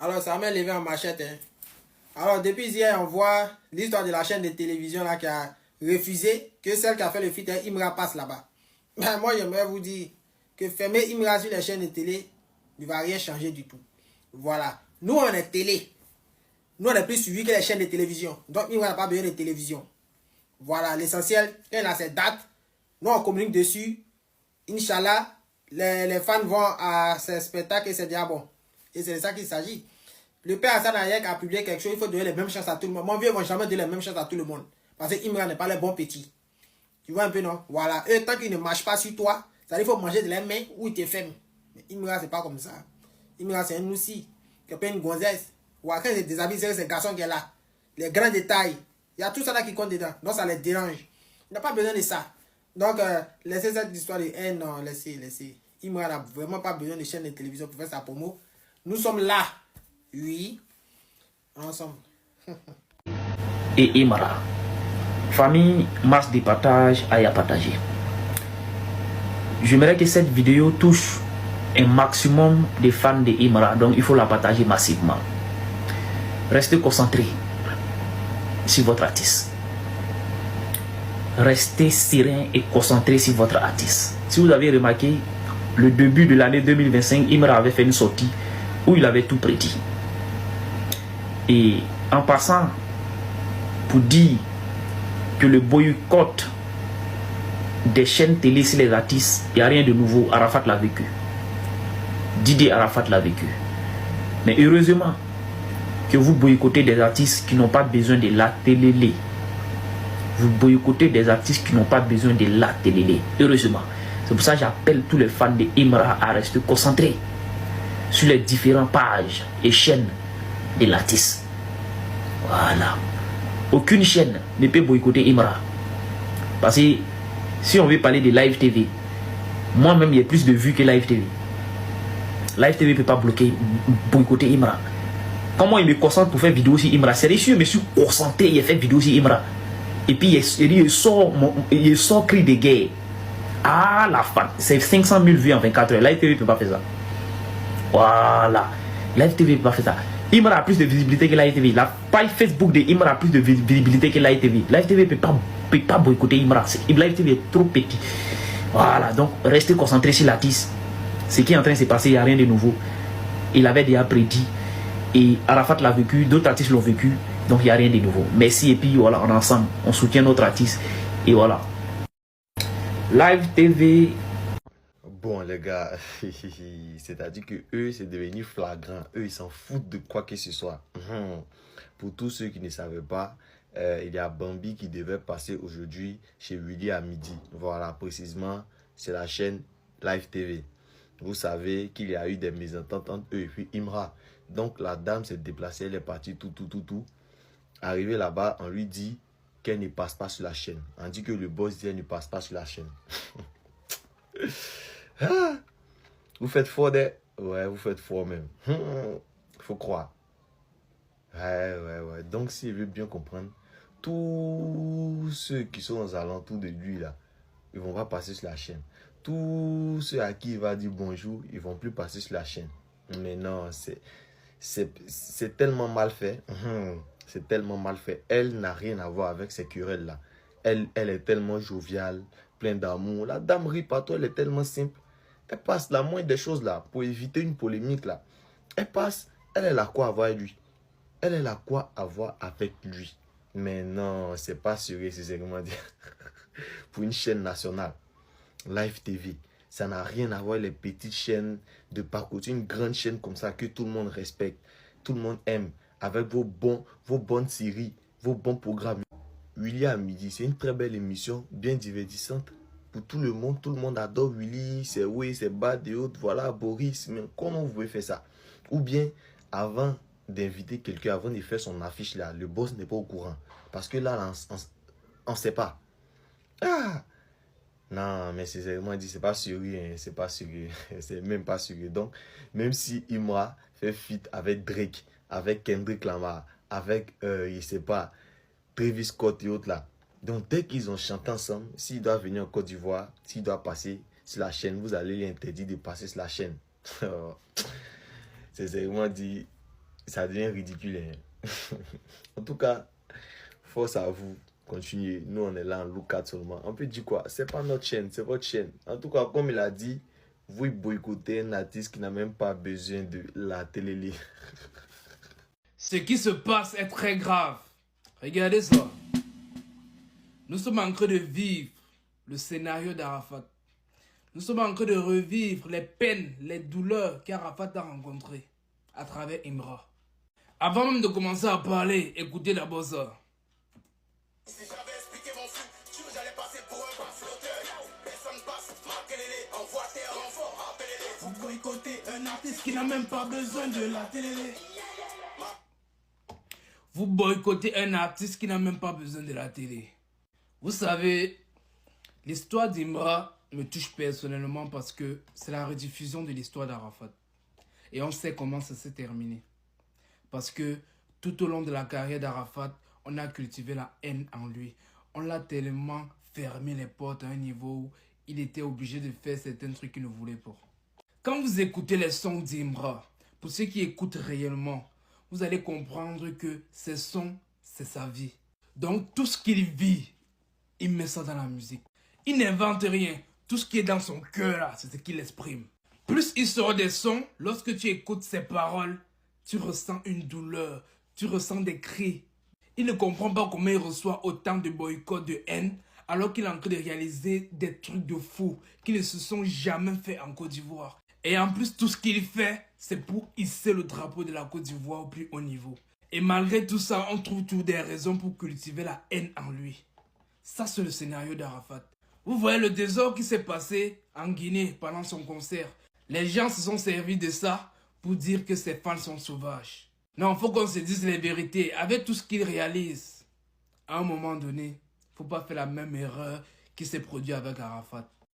Alors, ça m'a levé en machette. Hein. Alors, depuis hier, on voit l'histoire de la chaîne de télévision là, qui a refusé que celle qui a fait le feat, Imra, passe là-bas. Mais moi, j'aimerais vous dire que fermer Imra sur les chaînes de télé ne va rien changer du tout. Voilà. Nous, on est télé. Nous, on est plus suivis que les chaînes de télévision. Donc, Imra n'a pas besoin de télévision. Voilà. L'essentiel, quand il a ses dates, nous, on communique dessus. Inch'Allah, les fans vont à ces spectacles et c'est déjà bon. Et c'est de ça qu'il s'agit. Le père Hassan Hayek a publié quelque chose, il faut donner les mêmes chances à tout le monde. Mon vieux, ils vont jamais donner les mêmes chances à tout le monde. Parce que Imran n'est pas les bons petits. Tu vois un peu, non? Voilà. Eux, tant qu'ils ne marchent pas sur toi, ça il faut manger de leurs mains ou ils te ferment. Mais Imran, c'est pas comme ça. Imran, c'est un aussi. Qui a une gonzesse. Ou quand ils déshabillent, c'est ce garçon qui est là. Les grands détails. Il y a tout ça là qui compte dedans. Donc, ça les dérange. Il n'a pas besoin de ça. Donc, laissez cette histoire de haine. Non, laissez. Imran n'a vraiment pas besoin de chaîne de télévision pour faire sa promo. Nous sommes là. Oui, ensemble. Et Imra. Famille, masse de partage à y partager. J'aimerais que cette vidéo touche un maximum de fans de Imra, donc il faut la partager massivement. Restez concentrés sur votre artiste. Restez serein et concentré sur votre artiste. Si vous avez remarqué, le début de l'année 2025, Imra avait fait une sortie où il avait tout prédit. Et en passant, pour dire que le boycott des chaînes télé sur les artistes, il n'y a rien de nouveau. Arafat l'a vécu. Didier Arafat l'a vécu. Mais heureusement que vous boycottez des artistes qui n'ont pas besoin de la télé. Vous boycottez des artistes qui n'ont pas besoin de la télé. Heureusement. C'est pour ça que j'appelle tous les fans de Imra à rester concentrés sur les différentes pages et chaînes de l'artiste. Voilà. Aucune chaîne ne peut boycotter Imra. Parce que si on veut parler de Live TV, moi-même, il y a plus de vues que Live TV. Live TV ne peut pas boycotter Imra. Comment il me concentre pour faire vidéo sur Imra? C'est sûr, je me suis concentré, il a fait vidéo sur Imra. Et puis il sort cri de guerre. Ah, la fan. C'est 500 000 vues en 24 heures. Live TV ne peut pas faire ça. Voilà. Live TV ne peut pas faire ça. Imra a plus de visibilité que Live TV. La page Facebook de Imra a plus de visibilité que Live TV. Live TV ne peut pas boycotter Imra. Live TV est trop petit. Voilà, donc restez concentrés sur l'artiste. Ce qui est en train de se passer, il n'y a rien de nouveau. Il avait déjà prédit. Et Arafat l'a vécu, d'autres artistes l'ont vécu. Donc il n'y a rien de nouveau. Merci et puis voilà, on est ensemble. On soutient notre artiste. Et voilà. Live TV. Bon les gars, c'est-à-dire que eux c'est devenu flagrant, eux ils s'en foutent de quoi que ce soit. Pour tous ceux qui ne savaient pas, il y a Bambi qui devait passer aujourd'hui chez Willy à midi. Voilà, précisément, c'est la chaîne Live TV. Vous savez qu'il y a eu des mésententes entre eux et puis Imra. Donc la dame s'est déplacée, elle est partie tout. Arrivée là-bas, on lui dit qu'elle ne passe pas sur la chaîne. On dit que le boss dit qu'elle ne passe pas sur la chaîne. Ah, vous faites fort, ouais, vous faites fort même. Faut croire. Ouais. Donc, s'il veut bien comprendre, tous ceux qui sont aux alentours de lui, là, ils vont pas passer sur la chaîne. Tous ceux à qui il va dire bonjour, ils vont plus passer sur la chaîne. Mais non, c'est tellement mal fait. C'est tellement mal fait. Elle n'a rien à voir avec ces querelles-là. Elle est tellement joviale, pleine d'amour. La dame rit partout, elle est tellement simple. Elle passe la moindre des choses là, pour éviter une polémique là. Elle est là quoi avoir avec lui. Elle est là quoi avoir avec lui. Mais non, c'est pas sérieux, c'est comment dire. Pour une chaîne nationale, Live TV, ça n'a rien à voir avec les petites chaînes de parcours. Une grande chaîne comme ça que tout le monde respecte, tout le monde aime, avec vos bonnes séries, vos bons programmes. Willy à midi, c'est une très belle émission, bien divertissante. Pour tout le monde adore Willy, c'est oui, c'est bad et autres, voilà, Boris, mais comment vous pouvez faire ça? Ou bien, avant d'inviter quelqu'un, avant de faire son affiche là, le boss n'est pas au courant. Parce que là, on ne sait pas. Ah! Non, mais c'est vraiment dit, c'est pas sérieux, hein, c'est pas sérieux, c'est même pas sérieux. Donc, même si Imra fait feat avec Drake, avec Kendrick Lamar, avec, je sais pas, Travis Scott et autres là. Donc, dès qu'ils ont chanté ensemble, s'il doit venir en Côte d'Ivoire, s'il doit passer sur la chaîne, vous allez lui interdire de passer sur la chaîne. C'est vraiment dit, ça devient ridicule. Hein. En tout cas, force à vous. Continuez. Nous, on est là en look 4 seulement. On peut dire quoi? C'est pas notre chaîne, c'est votre chaîne. En tout cas, comme il a dit, vous boycottez un artiste qui n'a même pas besoin de la télé. Ce qui se passe est très grave. Regardez ça. Nous sommes en train de vivre le scénario d'Arafat. Nous sommes en train de revivre les peines, les douleurs qu'Arafat a rencontrées à travers Imra. Avant même de commencer à parler, écoutez d'abord ça. Si j'avais expliqué mon futur, j'allais passer pour un flotteur. Personne passe, marquez-les, envoie tes renforts, appelez-les. Vous boycottez un artiste qui n'a même pas besoin de la télé. Vous boycottez un artiste qui n'a même pas besoin de la télé. Vous savez, l'histoire d'Imra me touche personnellement parce que c'est la rediffusion de l'histoire d'Arafat. Et on sait comment ça s'est terminé. Parce que tout au long de la carrière d'Arafat, on a cultivé la haine en lui. On l'a tellement fermé les portes à un niveau où il était obligé de faire certains trucs qu'il ne voulait pas. Quand vous écoutez les sons d'Imra, pour ceux qui écoutent réellement, vous allez comprendre que ces sons, c'est sa vie. Donc tout ce qu'il vit, il met ça dans la musique. Il n'invente rien. Tout ce qui est dans son cœur là, c'est ce qu'il exprime. Plus il sort des sons, lorsque tu écoutes ses paroles, tu ressens une douleur, tu ressens des cris. Il ne comprend pas comment il reçoit autant de boycotts, de haine, alors qu'il est en train de réaliser des trucs de fou qui ne se sont jamais faits en Côte d'Ivoire. Et en plus, tout ce qu'il fait, c'est pour hisser le drapeau de la Côte d'Ivoire au plus haut niveau. Et malgré tout ça, on trouve toujours des raisons pour cultiver la haine en lui. Ça, c'est le scénario d'Arafat. Vous voyez le désordre qui s'est passé en Guinée pendant son concert. Les gens se sont servis de ça pour dire que ses fans sont sauvages. Non, il faut qu'on se dise les vérités. Avec tout ce qu'il réalise, à un moment donné, il ne faut pas faire la même erreur qui s'est produite avec Arafat.